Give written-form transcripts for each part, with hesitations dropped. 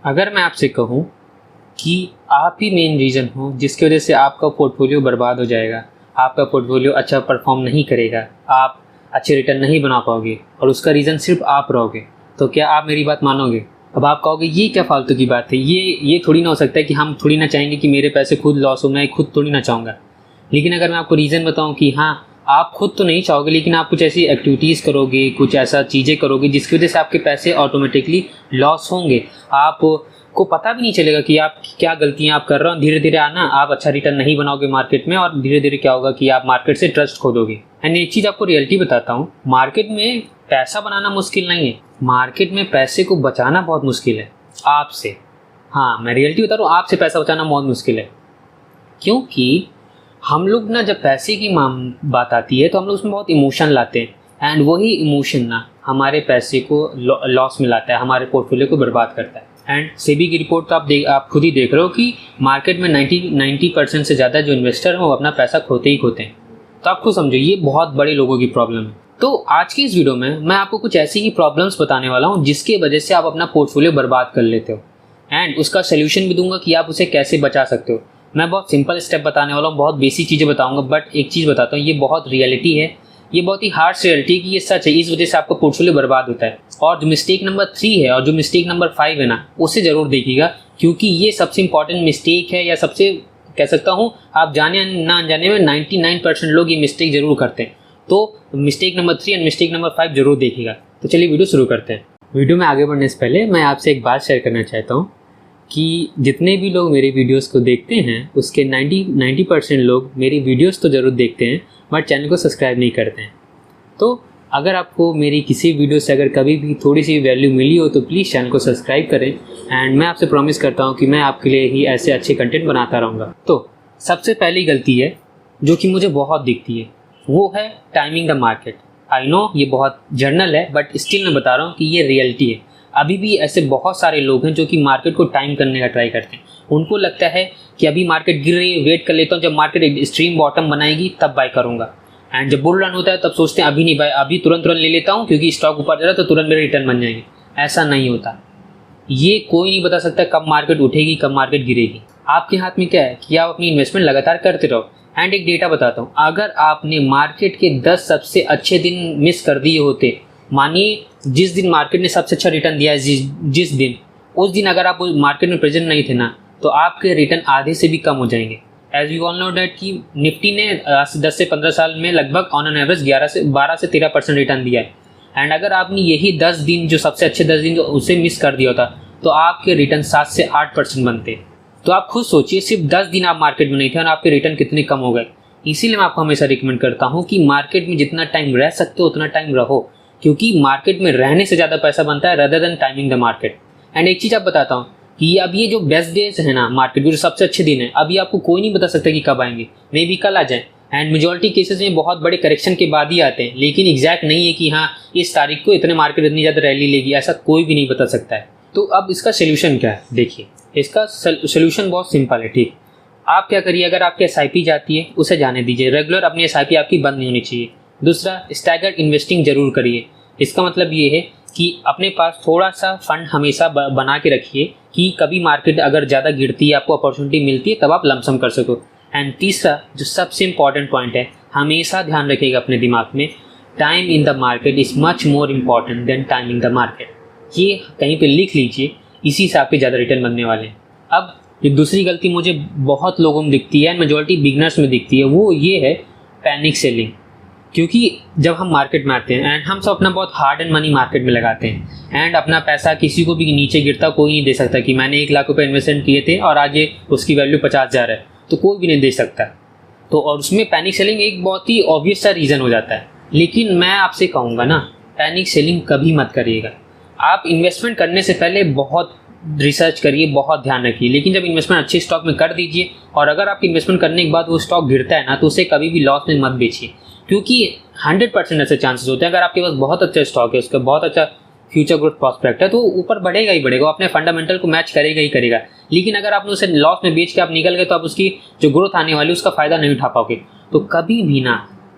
अगर मैं आपसे कहूँ कि आप ही मेन रीज़न हो जिसकी वजह से आपका पोर्टफोलियो बर्बाद हो जाएगा, आपका पोर्टफोलियो अच्छा परफॉर्म नहीं करेगा, आप अच्छे रिटर्न नहीं बना पाओगे और उसका रीज़न सिर्फ आप रहोगे, तो क्या आप मेरी बात मानोगे? अब आप कहोगे ये क्या फालतू की बात है, ये थोड़ी ना हो सकता है कि हम थोड़ी ना चाहेंगे कि मेरे पैसे खुद लॉस हो, मैं खुद थोड़ी ना चाहूँगा। लेकिन अगर मैं आपको रीज़न बताऊँ कि हाँ, आप खुद तो नहीं चाहोगे लेकिन आप कुछ ऐसी एक्टिविटीज़ करोगे, कुछ ऐसा चीज़ें करोगे जिसकी वजह से आपके पैसे ऑटोमेटिकली लॉस होंगे। आपको पता भी नहीं चलेगा कि आप क्या गलतियाँ आप कर रहे हो। धीरे धीरे आना आप अच्छा रिटर्न नहीं बनाओगे मार्केट में और धीरे धीरे क्या होगा कि आप मार्केट से ट्रस्ट खो दोगे। एंड एक चीज़ आपको रियलिटी बताता हूँ, मार्केट में पैसा बनाना मुश्किल नहीं है, मार्केट में पैसे को बचाना बहुत मुश्किल है आपसे। हाँ, मैं रियलिटी बता रहा हूँ, आपसे पैसा बचाना बहुत मुश्किल है। क्योंकि हम लोग ना जब पैसे की बात आती है तो हम लोग उसमें बहुत इमोशन लाते हैं एंड वही इमोशन ना हमारे पैसे को लॉस में लाता है, हमारे पोर्टफोलियो को बर्बाद करता है। एंड सेबी की रिपोर्ट तो आप खुद ही देख रहे हो कि मार्केट में 90% से ज़्यादा जो इन्वेस्टर हैं वो अपना पैसा खोते ही खोते हैं। तो आप खुद समझो ये बहुत बड़े लोगों की प्रॉब्लम है। तो आज की इस वीडियो में मैं आपको कुछ ऐसी ही प्रॉब्लम्स बताने वाला हूँ जिसकी वजह से आप अपना पोर्टफोलियो बर्बाद कर लेते हो एंड उसका सोल्यूशन भी दूंगा कि आप उसे कैसे बचा सकते हो। मैं बहुत सिंपल स्टेप बताने वाला हूँ, बहुत बेसिक चीज़ें बताऊंगा, बट एक चीज़ बताता हूँ, ये बहुत रियलिटी है, ये बहुत ही हार्श रियलिटी है कि ये सच है। इस वजह से आपका पोर्टफोलियो बर्बाद होता है। और जो मिस्टेक नंबर 3 है और जो मिस्टेक नंबर 5 है ना, उसे ज़रूर देखिएगा क्योंकि ये सबसे इंपॉर्टेंट मिस्टेक है, या सबसे कह सकता हूँ आप जाने ना अनजाने में 99% लोग ये मिस्टेक ज़रूर करते हैं। तो मिस्टेक नंबर 3 और मिस्टेक नंबर 5 जरूर देखिएगा। तो चलिए वीडियो शुरू करते हैं। वीडियो में आगे बढ़ने से पहले मैं आपसे एक बात शेयर करना चाहता हूँ कि जितने भी लोग मेरे वीडियोस को देखते हैं उसके 90% लोग मेरी वीडियोस तो ज़रूर देखते हैं बट चैनल को सब्सक्राइब नहीं करते हैं। तो अगर आपको मेरी किसी वीडियो से अगर कभी भी थोड़ी सी वैल्यू मिली हो तो प्लीज़ चैनल को सब्सक्राइब करें एंड मैं आपसे प्रॉमिस करता हूँ कि मैं आपके लिए ही ऐसे अच्छे कंटेंट बनाता रहूँगा। तो सबसे पहली गलती है जो कि मुझे बहुत दिखती है वो है timing the market. I know ये बहुत जर्नल है बट स्टिल मैं बता रहा हूँ कि ये रियलिटी है। अभी भी ऐसे बहुत सारे लोग हैं जो कि मार्केट को टाइम करने का ट्राई करते हैं। उनको लगता है कि अभी मार्केट गिर रही है, वेट कर लेता हूँ, जब मार्केट एक्सट्रीम बॉटम बनाएगी तब बाय करूँगा। एंड जब बुल रन होता है तब सोचते हैं अभी नहीं बाय, अभी तुरंत ले लेता हूँ क्योंकि स्टॉक ऊपर जा रहा है तो तुरंत मेरे रिटर्न बन जाएंगे। ऐसा नहीं होता। ये कोई नहीं बता सकता कब मार्केट उठेगी कब मार्केट गिरेगी। आपके हाथ में क्या है कि आप अपनी इन्वेस्टमेंट लगातार करते रहो। एंड एक डेटा बताता हूँ, अगर आपने मार्केट के 10 सबसे अच्छे दिन मिस कर दिए होते, मानिए जिस दिन मार्केट ने सबसे अच्छा रिटर्न दिया है, जिस दिन उस दिन अगर आप मार्केट में प्रेजेंट नहीं थे ना तो आपके रिटर्न आधे से भी कम हो जाएंगे। As you all know that कि निफ्टी ने 10 से 15 साल में लगभग ऑन एन एवरेज 12 से 13% रिटर्न दिया है। एंड अगर आपने यही 10 दिन जो सबसे अच्छे 10 दिन जो उसे मिस कर दिया होता तो आपके रिटर्न 7 से 8% बनते। तो आप खुद सोचिए सिर्फ 10 दिन आप मार्केट में नहीं थे और आपके रिटर्न कितने कम हो गए। इसीलिए मैं आपको हमेशा रिकमेंड करता हूँ कि मार्केट में जितना टाइम रह सकते हो उतना टाइम रहो, क्योंकि मार्केट में रहने से ज़्यादा पैसा बनता है rather than timing the market. And एक चीज़ आप बताता हूँ कि अब ये जो बेस्ट डेज है ना मार्केट जो सबसे अच्छे दिन है, अभी आपको कोई नहीं बता सकता कि कब आएंगे, मे बी कल आ जाए। एंड मेजॉरिटी केसेस में बहुत बड़े करेक्शन के बाद ही आते हैं, लेकिन एग्जैक्ट नहीं है कि हाँ इस तारीख को इतने मार्केट इतनी ज़्यादा रैली लेगी, ऐसा कोई भी नहीं बता सकता है। तो अब इसका सोल्यूशन क्या है, देखिए इसका सोल्यूशन बहुत सिंपल है। ठीक, आप क्या करिए, अगर आपकी SIP जाती है उसे जाने दीजिए, रेगुलर अपनी SIP आपकी बंद नहीं होनी चाहिए। दूसरा, स्टैगर्ड इन्वेस्टिंग जरूर करिए। इसका मतलब ये है कि अपने पास थोड़ा सा फंड हमेशा बना के रखिए कि कभी मार्केट अगर ज़्यादा गिरती है, आपको अपॉर्चुनिटी मिलती है तब आप लमसम कर सको। एंड तीसरा जो सबसे इंपॉर्टेंट पॉइंट है, हमेशा ध्यान रखिएगा अपने दिमाग में, time in the market is much more important than timing the market. ये कहीं पे लिख लीजिए, इसी से आपके ज़्यादा रिटर्न बनने वाले हैं। अब ये दूसरी गलती मुझे बहुत लोगों में दिखती है, मेजॉरिटी बिगनर्स में दिखती है, वो ये है पैनिक सेलिंग। क्योंकि जब हम मार्केट में आते हैं एंड हम सब अपना बहुत हार्ड एंड मनी मार्केट में लगाते हैं एंड अपना पैसा किसी को भी नीचे गिरता कोई नहीं दे सकता कि मैंने 1 लाख रुपए इन्वेस्टमेंट किए थे और आज ये उसकी वैल्यू 50,000 है, तो कोई भी नहीं दे सकता। तो और उसमें पैनिक सेलिंग एक बहुत ही ऑब्वियस सा रीज़न हो जाता है। लेकिन मैं आपसे कहूँगा ना, पैनिक सेलिंग कभी मत करिएगा। आप इन्वेस्टमेंट करने से पहले बहुत रिसर्च करिए, बहुत ध्यान रखिए, लेकिन जब इन्वेस्टमेंट अच्छे स्टॉक में कर दीजिए और अगर आपकी इन्वेस्टमेंट करने के बाद वो स्टॉक गिरता है ना तो उसे कभी भी लॉस में मत बेचिए, क्योंकि 100% ऐसे चांसेस होते हैं अगर आपके पास बहुत अच्छा स्टॉक है, उसका बहुत अच्छा फ्यूचर ग्रोथ प्रॉस्पेक्ट है तो ऊपर बढ़ेगा ही बढ़ेगा, अपने फंडामेंटल को मैच करेगा ही करेगा। लेकिन अगर आपने उसे लॉस में बेच के आप निकल गए तो आप उसकी जो ग्रोथ आने वाली है उसका फ़ायदा नहीं उठा पाओगे। तो कभी भी ना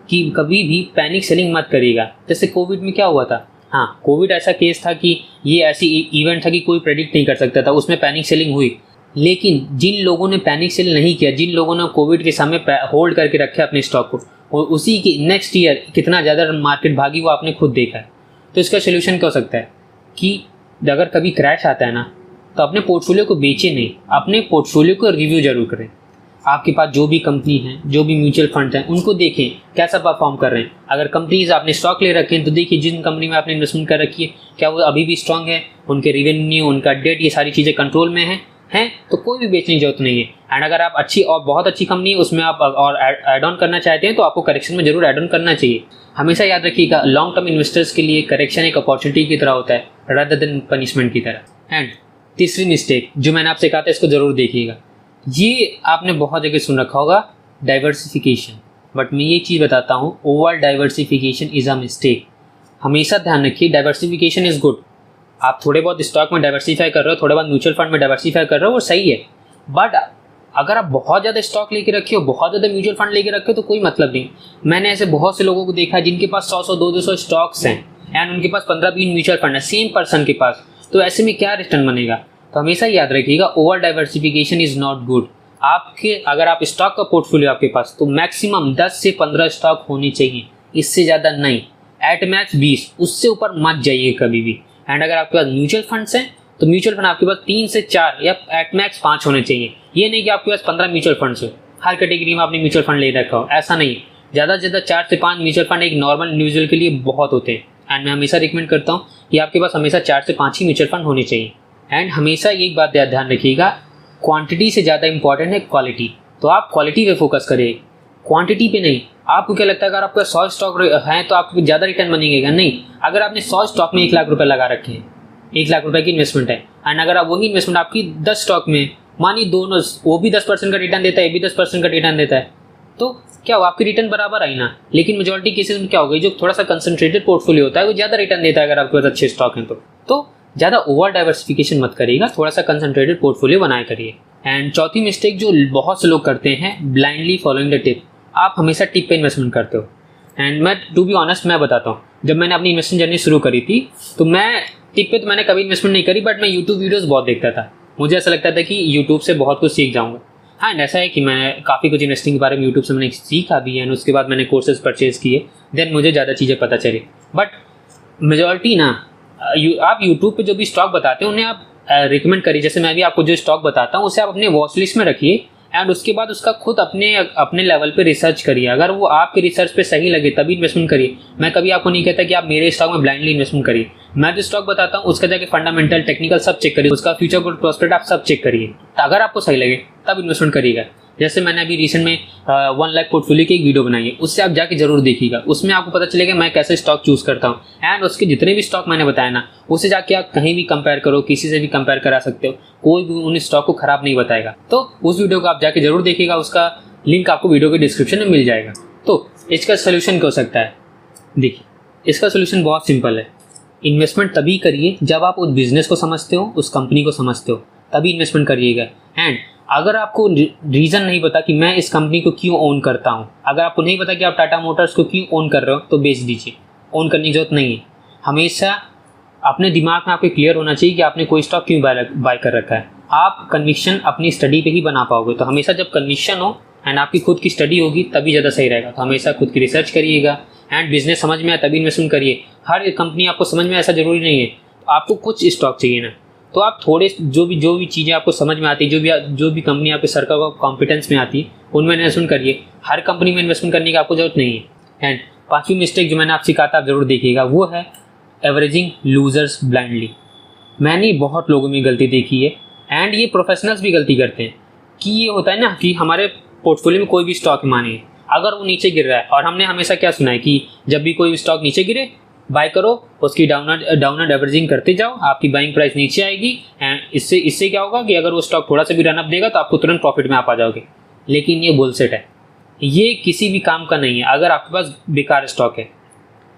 कि कभी भी पैनिक सेलिंग मत करिएगा। जैसे कोविड में क्या हुआ था, हाँ, कोविड ऐसा केस था कि ये ऐसी इवेंट था कि कोई प्रेडिक्ट नहीं कर सकता था, उसमें पैनिक सेलिंग हुई। लेकिन जिन लोगों ने पैनिक सेल नहीं किया, जिन लोगों ने कोविड के समय होल्ड करके रखे अपने स्टॉक को, और उसी के नेक्स्ट ईयर कितना ज़्यादा मार्केट भागी वो आपने खुद देखा है। तो इसका सोल्यूशन क्या हो सकता है कि अगर कभी क्रैश आता है ना, तो अपने पोर्टफोलियो को बेचे नहीं, अपने पोर्टफोलियो को रिव्यू जरूर करें। आपके पास जो भी कंपनी है, जो भी म्यूचुअल फंड हैं, उनको देखें कैसा परफॉर्म कर रहे हैं। अगर कंपनीज आपने स्टॉक ले रखे हैं तो देखिए जिन कंपनी में आपने इन्वेस्टमेंट कर रखी है क्या वो अभी भी स्ट्रांग है, उनके रेवेन्यू, उनका डेट, ये सारी चीज़ें कंट्रोल में हैं तो कोई भी बेचने की जरूरत नहीं है। एंड अगर आप अच्छी और बहुत अच्छी कंपनी है उसमें आप और ऐड ऑन करना चाहते हैं तो आपको करेक्शन में जरूर ऐड ऑन करना चाहिए। हमेशा याद रखिएगा, लॉन्ग टर्म इन्वेस्टर्स के लिए करेक्शन एक अपॉर्चुनिटी की तरह होता है रादर देन पनिशमेंट की तरह। एंड तीसरी मिस्टेक जो मैंने आपसे कहा था, इसको जरूर देखिएगा। ये आपने बहुत जगह सुन रखा होगा, डाइवर्सिफिकेशन, बट मैं ये चीज़ बताता हूँ, over diversification is a mistake. हमेशा ध्यान रखिए, डाइवर्सिफिकेशन इज़ गुड। आप थोड़े बहुत स्टॉक में डाइवर्सिफाई कर रहे हो, थोड़े बहुत म्यूचुअल फंड में डाइवर्सिफाई कर रहे हो, वो सही है। बट अगर आप बहुत ज़्यादा स्टॉक लेके रखे हो, बहुत ज़्यादा म्यूचुअल फंड लेके रखे हो, तो कोई मतलब नहीं। मैंने ऐसे बहुत से लोगों को देखा है जिनके पास 100 200 स्टॉक्स हैं एंड उनके पास 15-20 म्यूचुअल फंड है, सेम पर्सन के पास। तो ऐसे में क्या रिटर्न बनेगा? तो हमेशा याद रखिएगा, over diversification is not good. आपके अगर आप स्टॉक का पोर्टफोलियो आपके पास, तो मैक्सिमम 10 से 15 स्टॉक होने चाहिए, इससे ज़्यादा नहीं। एट मैक्स 20, उससे ऊपर मत जाइए कभी भी। एंड अगर आपके पास म्यूचुअल फंड्स हैं तो म्यूचुअल फंड आपके पास 3 से 4 या एट मैक्स 5 होने चाहिए। ये नहीं कि आपके पास 15 म्यूचुअल फंड्स हो, हर कैटेगरी में आपने म्यूचुअल फंड ले रखा हो, ऐसा नहीं। ज़्यादा से ज़्यादा 4 से 5 म्यूचुअल फंड एक नॉर्मल इंडिविजुअल के लिए बहुत होते हैं। एंड मैं हमेशा रिकमेंड करता हूँ कि आपके पास हमेशा 4 से 5 ही म्यूचुअल फंड होने चाहिए। एंड हमेशा एक बात ध्यान रखिएगा, क्वांटिटी से ज़्यादा इंपॉर्टेंट है क्वालिटी। तो आप क्वालिटी पे फोकस करिए, क्वांटिटी पे नहीं। आपको क्या लगता है अगर आपका 100 स्टॉक है तो आपको ज़्यादा रिटर्न बनेगा? नहीं। अगर आपने 100 स्टॉक में 1 लाख रुपए लगा रखे हैं, 1 लाख रुपए की इन्वेस्टमेंट है, एंड अगर आप वही इन्वेस्टमेंट आपकी 10 स्टॉक में, मानिए दोनों, वो भी 10% का रिटर्न देता है, ये भी 10% का रिटर्न देता है, तो क्या हो, आपकी रिटर्न बराबर आई ना। लेकिन मेजॉरिटी केसेस में क्या होगा, जो थोड़ा सा कंसंट्रेटेड पोर्टफोलियो होता है वो ज़्यादा रिटर्न देता है अगर आपके पास अच्छे स्टॉक हैं तो ज़्यादा ओवर डाइवर्सिफिकेशन मत करिएगा, थोड़ा सा कंसंट्रेटेड पोर्टफोलियो बनाए करिए। एंड चौथी मिस्टेक जो बहुत से लोग करते हैं, ब्लाइंडली फॉलोइंग द टिप। आप हमेशा टिप पे इन्वेस्टमेंट करते हो। एंड मैं टू बी ऑनेस्ट मैं बताता हूँ, जब मैंने अपनी इन्वेस्टमेंट जर्नी शुरू करी थी तो मैं टिप पे तो मैंने कभी इन्वेस्टमेंट नहीं करी, बट मैं यूट्यूब वीडियोस बहुत देखता था। मुझे ऐसा लगता था कि यूट्यूब से बहुत कुछ सीख जाऊँगा। हाँ, ऐसा है कि मैं काफ़ी कुछ इन्वेस्टिंग के बारे में यूट्यूब से मैंने सीखा भी है, उसके बाद मैंने कोर्सेज परचेज किए, देन मुझे ज़्यादा चीज़ें पता चली। बट मेजॉरिटी ना, आप यूट्यूब पे जो भी स्टॉक बताते हैं उन्हें आप रिकमेंड करिए। जैसे मैं भी आपको जो स्टॉक बताता हूँ उसे आप अपने वॉच लिस्ट में रखिए, एंड उसके बाद उसका खुद अपने लेवल पे रिसर्च करिए। अगर वो आपके रिसर्च पे सही लगे तभी इन्वेस्टमेंट करिए। मैं कभी आपको नहीं कहता कि आप मेरे स्टॉक में ब्लाइंडली इन्वेस्टमेंट करिए। मैं जो स्टॉक बताता हूँ उसका जाके फंडामेंटल, टेक्निकल सब चेक करिए, उसका फ्यूचर ग्रोथ प्रॉस्पेक्ट आप सब चेक करिए। तो अगर आपको सही लगे तब इन्वेस्टमेंट करिएगा। जैसे मैंने अभी रिसेंट में 1 लाख पोर्टफोलियो की एक वीडियो बनाई है, उससे आप जाके जरूर देखिएगा। उसमें आपको पता चलेगा मैं कैसे स्टॉक चूज करता हूँ, एंड उसके जितने भी स्टॉक मैंने बताया ना, उससे जाके आप कहीं भी कंपेयर करो, किसी से भी कंपेयर करा सकते हो, कोई भी उन स्टॉक को खराब नहीं बताएगा। तो उस वीडियो को आप जाके जरूर देखिएगा, उसका लिंक आपको वीडियो के डिस्क्रिप्शन में मिल जाएगा। तो इसका सोल्यूशन क्या हो सकता है? देखिए, इसका सोल्यूशन बहुत सिंपल है। इन्वेस्टमेंट तभी करिए जब आप उस बिजनेस को समझते हो, उस कंपनी को समझते हो, तभी इन्वेस्टमेंट करिएगा। एंड अगर आपको रीज़न नहीं पता कि मैं इस कंपनी को क्यों ओन करता हूँ, अगर आपको नहीं पता कि आप टाटा मोटर्स को क्यों ओन कर रहे हो, तो बेच दीजिए। ओन करने की जरूरत नहीं है। हमेशा अपने दिमाग में आपके क्लियर होना चाहिए कि आपने कोई स्टॉक क्यों बाय कर रखा है। आप कन्विक्शन अपनी स्टडी पे ही बना पाओगे। तो हमेशा जब कन्विक्शन हो एंड आपकी खुद की स्टडी होगी तभी ज़्यादा सही रहेगा। तो हमेशा खुद की रिसर्च करिएगा, एंड बिजनेस समझ में आए तभी इन्वेस्टमेंट करिए। हर कंपनी आपको समझ में ऐसा जरूरी नहीं है। आपको कुछ स्टॉक चाहिए ना, तो आप थोड़े जो भी चीज़ें आपको समझ में आती है, जो भी कंपनी आपके सर्कल ऑफ कॉम्पिटेंस में आती है, उनमें इन्वेस्टमेंट करिए। हर कंपनी में इन्वेस्टमेंट करने की आपको जरूरत नहीं है। एंड 5वीं मिस्टेक जो मैंने आपसे कहा था आप जरूर देखिएगा, वो है एवरेजिंग लूजर्स ब्लाइंडली। मैंने बहुत लोगों में गलती देखी है, एंड ये प्रोफेशनल्स भी गलती करते हैं कि ये होता है ना कि हमारे पोर्टफोलियो में कोई भी स्टॉक मानिए अगर वो नीचे गिर रहा है, और हमने हमेशा क्या सुना है कि जब भी कोई स्टॉक नीचे गिरे बाय करो, उसकी डाउनवर्ड एवरेजिंग करते जाओ, आपकी बाइंग प्राइस नीचे आएगी। एंड इससे क्या होगा कि अगर वो स्टॉक थोड़ा सा भी रन अप देगा तो आपको तुरंत प्रॉफिट में आप आ जाओगे। लेकिन ये बुलशिट है, ये किसी भी काम का नहीं है। अगर आपके पास बेकार स्टॉक है,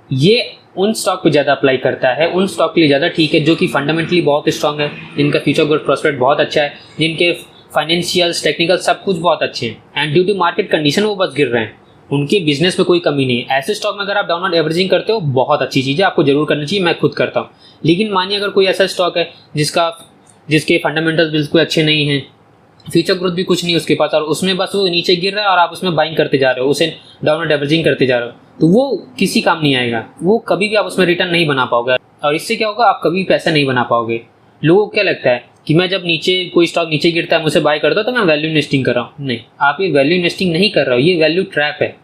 ये उन स्टॉक पे ज़्यादा अप्लाई करता है, उन स्टॉक के लिए ज़्यादा ठीक है जो कि फंडामेंटली बहुत स्ट्रांग है, जिनका फ्यूचर ग्रोथ प्रॉस्पेक्ट बहुत अच्छा है, जिनके फाइनेंशियल्स, टेक्निकल सब कुछ बहुत अच्छे हैं, and due to market condition वो बस गिर रहे हैं। उनके बिजनेस में कोई कमी नहीं है। ऐसे स्टॉक में अगर आप डाउनवर्ड एवरेजिंग करते हो बहुत अच्छी चीज़ है, आपको जरूर करनी चाहिए, मैं खुद करता हूँ। लेकिन मानिए अगर कोई ऐसा स्टॉक है जिसके फंडामेंटल्स बिल्कुल अच्छे नहीं हैं, फ्यूचर ग्रोथ भी कुछ नहीं उसके पास, और उसमें बस वो नीचे गिर रहा है और आप उसमें बाइंग करते जा रहे हो, उसे डाउनवर्ड एवरेजिंग करते जा रहे हो, तो वो किसी काम नहीं आएगा। वो कभी भी आप उसमें रिटर्न नहीं बना पाओगे, और इससे क्या होगा, आप कभी पैसा नहीं बना पाओगे। लोगों को क्या लगता है कि मैं जब कोई स्टॉक नीचे गिरता है मुझे बाय कर दो तो मैं वैल्यू इन्वेस्टिंग कर रहा हूँ। नहीं, आप ये वैल्यू इन्वेस्टिंग नहीं कर रहे हो, ये वैल्यू ट्रैप है।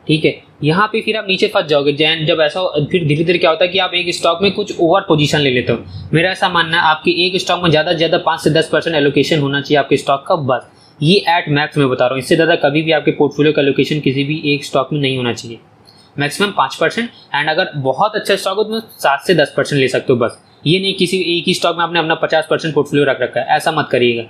ठीक है, यहाँ पे फिर आप नीचे फंस जाओगे। जब ऐसा फिर धीरे धीरे क्या होता है कि आप एक स्टॉक में कुछ ओवर पोजीशन ले लेते हो। मेरा ऐसा मानना है आपके एक स्टॉक में ज़्यादा से ज़्यादा 5 से 10% एलोकेशन होना चाहिए आपके स्टॉक का, बस। ये एट मैक्स में बता रहा हूँ, इससे ज़्यादा कभी भी आपके पोर्टफोलियो का एलोकेशन किसी भी एक स्टॉक में नहीं होना चाहिए। मैक्सिमम 5%, एंड अगर बहुत अच्छा स्टॉक हो तो 7 से 10% ले सकते हो, बस। ये नहीं किसी एक ही स्टॉक में आपने अपना 50% पोर्टफोलियो रख रखा है, ऐसा मत करिएगा।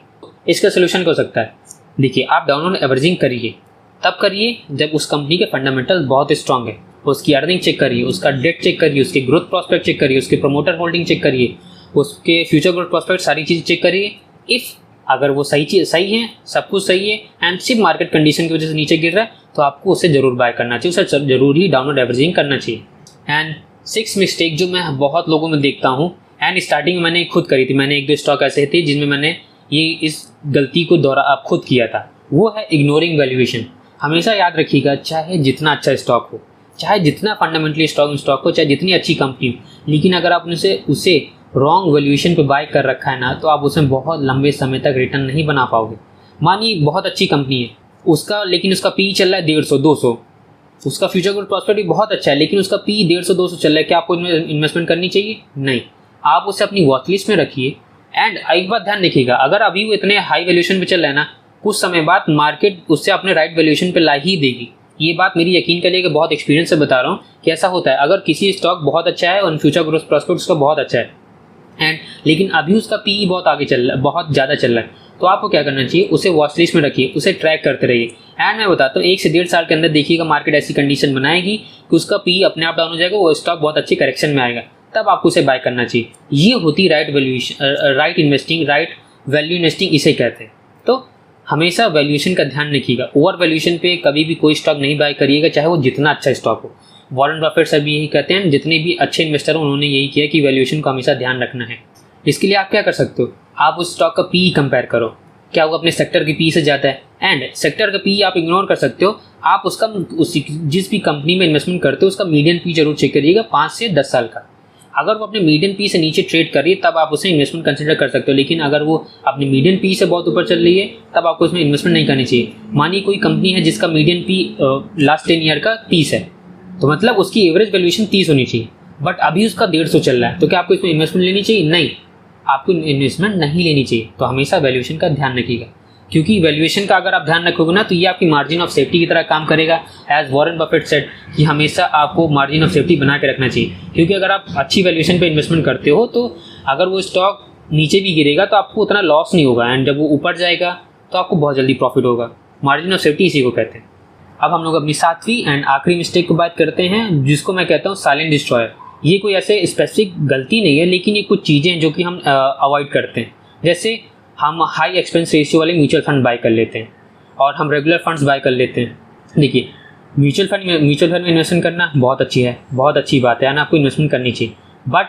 इसका सोल्यूशन क्या हो सकता है? देखिए, आप डाउनवर्ड एवरेजिंग करिए, तब करिए जब उस कंपनी के फंडामेंटल बहुत स्ट्रांग है। उसकी अर्निंग चेक करिए, उसका डेट चेक करिए, उसके ग्रोथ प्रॉस्पेक्ट चेक करिए, उसके प्रमोटर होल्डिंग चेक करिए, उसके फ्यूचर ग्रोथ प्रॉस्पेक्ट, सारी चीज़ चेक करिए। इफ़ अगर वो सही है, सब कुछ सही है, एंड सिर्फ मार्केट कंडीशन की वजह से नीचे गिर रहा है, तो आपको उसे जरूर बाय करना चाहिए, उसे जरूर ही डाउनवर्ड एवरेजिंग करना चाहिए। एंड 6 मिस्टेक जो मैं बहुत लोगों में देखता हूँ, एंड स्टार्टिंग में मैंने खुद करी थी, मैंने 1-2 स्टॉक ऐसे थे जिनमें मैंने इस गलती को खुद किया था, वो है इग्नोरिंग वैल्यूएशन। हमेशा याद रखिएगा, चाहे जितना अच्छा स्टॉक हो, चाहे जितना फंडामेंटली स्टॉक हो, चाहे जितनी अच्छी कंपनी हो, लेकिन अगर आपने उसे रॉन्ग वैल्यूएशन पे बाय कर रखा है ना, तो आप उसमें बहुत लंबे समय तक रिटर्न नहीं बना पाओगे। मानिए बहुत अच्छी कंपनी है लेकिन उसका पी चल रहा है 150-200, उसका फ्यूचर ग्रोथ प्रॉस्पेक्ट भी बहुत अच्छा है, लेकिन उसका पी 150-200 चल रहा है, क्या आपको इन्वेस्टमेंट करनी चाहिए? नहीं, आप उसे अपनी वॉच लिस्ट में रखिए। एंड एक बात ध्यान रखिएगा, अगर अभी वो इतने हाई वैल्यूएशन पे चल रहा है ना, कुछ समय बाद मार्केट उससे अपने राइट वैल्यूएशन पे ला ही देगी। ये बात मेरी यकीन करिए कि बहुत एक्सपीरियंस से बता रहा हूँ कि ऐसा होता है। अगर किसी स्टॉक बहुत अच्छा है और फ्यूचर ग्रोथ प्रॉस्पेक्ट उसका बहुत अच्छा है, लेकिन अभी उसका पी बहुत आगे चल रहा है, बहुत ज़्यादा चल रहा है, तो आपको क्या करना चाहिए, उसे वॉच लिस्ट में रखिए, उसे ट्रैक करते रहिए। एंड मैं बताता हूँ 1 से 1.5 साल के अंदर देखिएगा मार्केट ऐसी कंडीशन बनाएगी कि उसका पी अपने आप डाउन हो जाएगा, वो स्टॉक बहुत अच्छी करेक्शन में आएगा, तब आपको उसे बाय करना चाहिए। ये होती राइट वैल्यू इन्वेस्टिंग, इसे कहते हैं। तो हमेशा वैल्यूएशन का ध्यान रखिएगा, ओवर वैल्यूएशन पे कभी भी कोई स्टॉक नहीं बाय करिएगा, चाहे वो जितना अच्छा स्टॉक हो। वॉरेन बफेट सब यही कहते हैं, जितने भी अच्छे इन्वेस्टर हो उन्होंने यही किया कि वैल्यूएशन को हमेशा ध्यान रखना है। इसके लिए आप क्या कर सकते हो, आप उस स्टॉक का पी कंपेयर करो, क्या वो अपने सेक्टर के पी से ज़्यादा है। एंड सेक्टर का पी आप इग्नोर कर सकते हो, आप जिस भी कंपनी में इन्वेस्टमेंट करते हो उसका मीडियन पी जरूर चेक करिएगा 5 से 10 साल का। अगर वो अपने मीडियन पी से नीचे ट्रेड कर रही है तब आप उसे इन्वेस्टमेंट कंसिडर कर सकते हो, लेकिन अगर वो अपने मीडियन पी से बहुत ऊपर चल रही है तब आपको इसमें इन्वेस्टमेंट नहीं करनी चाहिए। मानिए कोई कंपनी है जिसका मीडियन पी लास्ट 10 ईयर का 30 है, तो मतलब उसकी एवरेज वैल्यूएशन 30 होनी चाहिए, बट अभी उसका 150 चल रहा है, तो क्या आपको इसमें इन्वेस्टमेंट लेनी चाहिए? नहीं, आपको इन्वेस्टमेंट नहीं लेनी चाहिए। तो हमेशा वैल्यूएशन का ध्यान रखिएगा, क्योंकि वैल्यूएशन का अगर आप ध्यान रखोगे ना, तो ये आपकी मार्जिन ऑफ सेफ्टी की तरह काम करेगा। एज वॉरेन बफेट सेड कि हमेशा आपको मार्जिन ऑफ सेफ्टी बना के रखना चाहिए, क्योंकि अगर आप अच्छी वैल्यूएशन पे इन्वेस्टमेंट करते हो तो अगर वो स्टॉक नीचे भी गिरेगा तो आपको उतना लॉस नहीं होगा, एंड जब वो ऊपर जाएगा तो आपको बहुत जल्दी प्रॉफिट होगा। मार्जिन ऑफ सेफ्टी इसी को कहते हैं। अब हम लोग अपनी 7वीं एंड आखिरी मिस्टेक को बात करते हैं, जिसको मैं कहता हूँ साइलेंट डिस्ट्रॉयर। ये कोई ऐसे स्पेसिफिक गलती नहीं है, लेकिन ये कुछ चीज़ें हैं जो कि हम अवॉइड करते हैं। जैसे हम हाई एक्सपेंस रेशियो वाले म्यूचुअल फंड बाय कर लेते हैं और हम रेगुलर फंड्स बाय कर लेते हैं। देखिए, म्यूचुअल फंड में इन्वेस्टमेंट करना बहुत अच्छी बात है ना, आपको इन्वेस्टमेंट करनी चाहिए। बट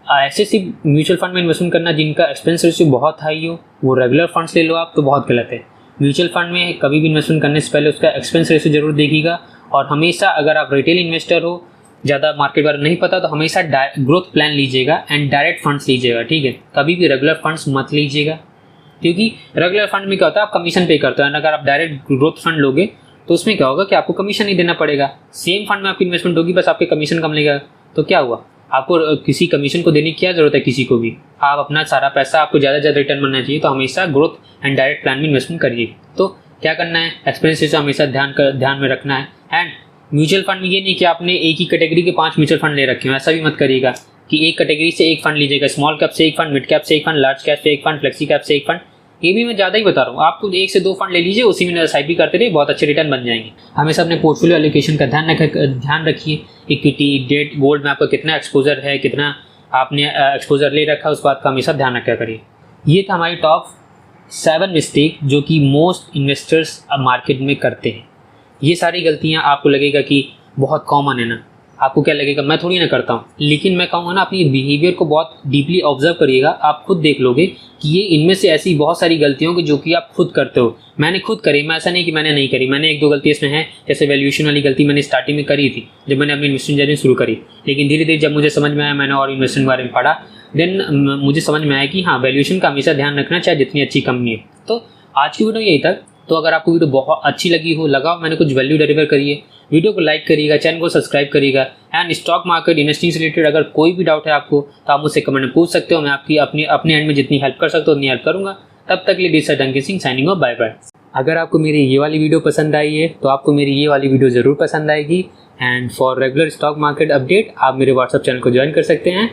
ऐसे सिर्फ म्यूचुअल फंड में इन्वेस्टमेंट करना जिनका एक्सपेंस रेशियो बहुत हाई हो, वो रेगुलर फंड्स ले लो आप, तो बहुत गलत है। म्यूचुअल फंड में कभी भी इन्वेस्टमेंट करने से पहले उसका एक्सपेंस रेशियो जरूर देखिएगा, और हमेशा अगर आप रिटेल इन्वेस्टर हो, ज़्यादा मार्केट बारे नहीं पता, तो हमेशा ग्रोथ प्लान लीजिएगा एंड डायरेक्ट फंड्स लीजिएगा। ठीक है, कभी भी रेगुलर फंड्स मत लीजिएगा, क्योंकि रेगुलर फंड में क्या होता है, आप कमीशन पे करते हो, अगर आप डायरेक्ट ग्रोथ फंड लोगे तो उसमें क्या होगा कि आपको कमीशन नहीं देना पड़ेगा। सेम फंड में आपकी इन्वेस्टमेंट होगी, बस आपके कमीशन कम लेगा, तो क्या हुआ, आपको किसी कमीशन को देने की क्या जरूरत है किसी को भी। आप अपना सारा पैसा, आपको ज़्यादा से ज़्यादा रिटर्न बनना चाहिए, तो हमेशा ग्रोथ एंड डायरेक्ट प्लान में इन्वेस्टमेंट करिए। तो क्या करना है, एक्सपेंसेस हमेशा ध्यान में रखना है। एंड म्यूचुअल फंड में ये नहीं कि आपने एक ही कैटेगरी के 5 म्यूचुअल फंड ले रखे हो, ऐसा भी मत करिएगा कि एक कैटेगरी से एक फंड लीजिएगा, स्मॉल कैप से एक फंड, मिड कैप से एक फंड, लार्ज कैप से एक फंड, फ्लेक्सी कैप से एक फंड। ये भी मैं ज़्यादा ही बता रहा हूँ, आपको 1 से 2 फंड ले लीजिए, उसी में एसआईपी करते रहिए, बहुत अच्छे रिटर्न बन जाएंगे। हमेशा अपने पोर्टफोलियो एलोकेशन का ध्यान रखिए। इक्विटी, डेट, गोल्ड में आपका कितना एक्सपोजर है, कितना आपने एक्सपोजर ले रखा है, उस बात का हमेशा ध्यान रखा करिए। ये था हमारी टॉप 7 मिस्टेक जो कि मोस्ट इन्वेस्टर्स मार्केट में करते हैं। ये सारी गलतियाँ आपको लगेगा कि बहुत कॉमन है ना, आपको क्या लगेगा मैं थोड़ी ना करता हूँ, लेकिन मैं कहूँगा ना अपनी बिहेवियर को बहुत डीपली ऑब्जर्व करिएगा, आप खुद देख लोगे कि ये इनमें से ऐसी बहुत सारी गलतियों की जो कि आप खुद करते हो। मैंने खुद करी, मैं ऐसा नहीं कि मैंने नहीं करी, मैंने 1-2 गलतियाँ इसमें हैं। जैसे वैल्यूएशन वाली गलती मैंने स्टार्टिंग में करी थी जब मैंने अपनी इन्वेस्टमेंट जर्नी शुरू करी, लेकिन धीरे धीरे जब मुझे समझ में आया, मैंने और इन्वेस्टमेंट के बारे में पढ़ा, देन मुझे समझ में आया कि हाँ वैल्यूएशन का हमेशा ध्यान रखना, चाहे जितनी अच्छी कंपनी है। तो आज की वीडियो यही तक। तो अगर आपको वीडियो बहुत अच्छी लगी हो, लगा मैंने कुछ वैल्यू डिलीवर करी है, वीडियो को लाइक करिएगा, चैनल को सब्सक्राइब करिएगा। एंड स्टॉक मार्केट इन्वेस्टिंग से रिलेटेड अगर कोई भी डाउट है आपको तो आप मुझसे कमेंट में पूछ सकते हो, मैं आपकी अपने एंड में जितनी हेल्प कर सकता हूँ उतनी हेल्प करूँगा। तब तक के लिए this is Dunky Singh signing off, bye bye. अगर आपको मेरी ये वाली वीडियो पसंद आई है तो आपको मेरी ये वाली वीडियो ज़रूर पसंद आएगी। And for regular stock market update आप मेरे व्हाट्सअप चैनल को ज्वाइन कर सकते हैं।